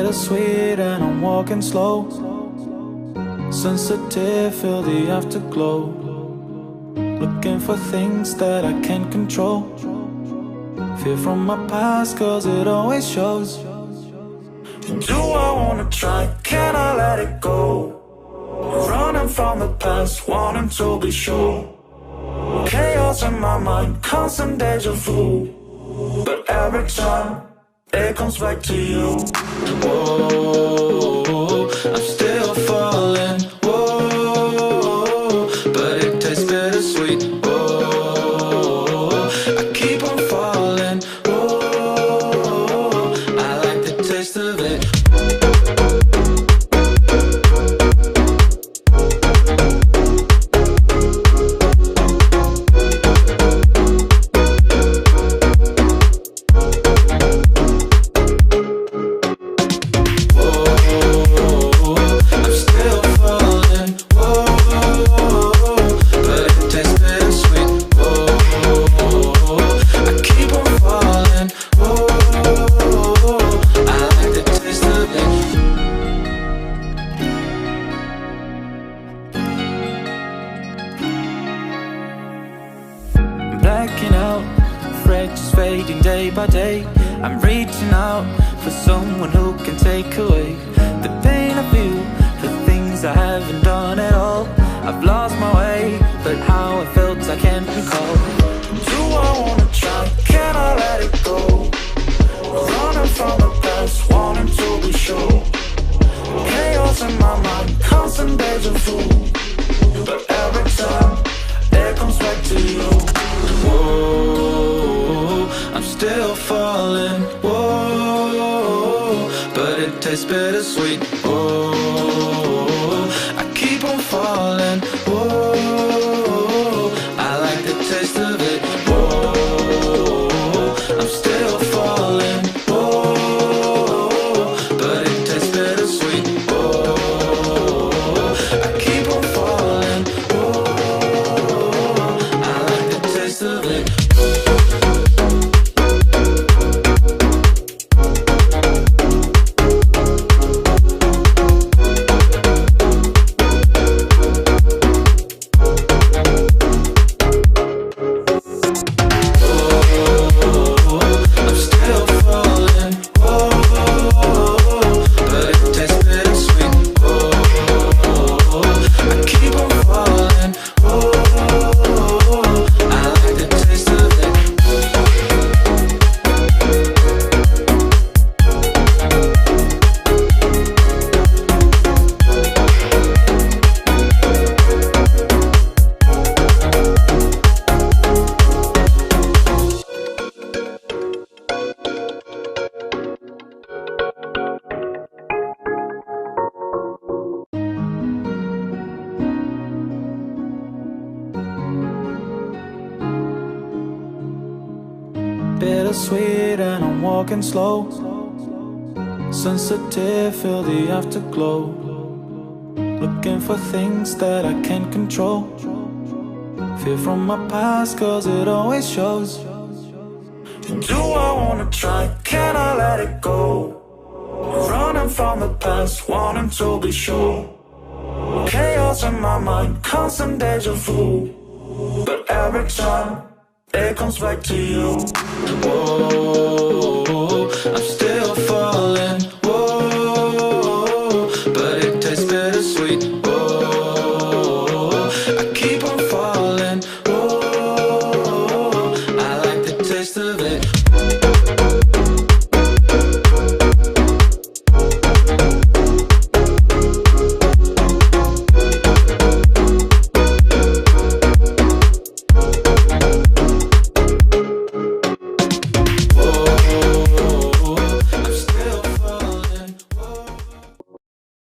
bittersweet and I'm walking slow. Sensitive, feel the afterglow. Looking for things that I can't control. Fear from my past, cause it always shows. Do I wanna try? Can I let it go? Running from the past, wanting to be sure. Chaos in my mind, constant deja vu. But every time, it comes back to you. Whoa, I'm still falling. Whoa, but it tastes bittersweet. Whoa, I keep on falling. Whoa, I like the taste of it. Blacking out, afraid just fading day by day. I'm reaching out for someone who can take away the pain I feel for things I haven't done at all. I've lost my way, but how I felt I can't recall. Do I wanna try? Can I let it go? Running from the past, wanting to be sure. Chaos in my mind, constant deja vu. But every time, it comes back to you. Whoa, I'm still falling. Whoa, but it tastes bittersweet. Whoa, I keep on falling. Whoa, I like the taste of it. Whoa, I'm still falling. Whoa, but it tastes bittersweet. Whoa, I keep on falling. Whoa, I like the taste of it. Bittersweet and I'm walking slow. Sensitive, feel the afterglow. Looking for things that I can't control. Fear from my past, cause it always shows. Do I wanna try? Can I let it go? Running from the past, wanting to be sure. Chaos in my mind, constant deja vu. But every time, it comes back to you. Whoa.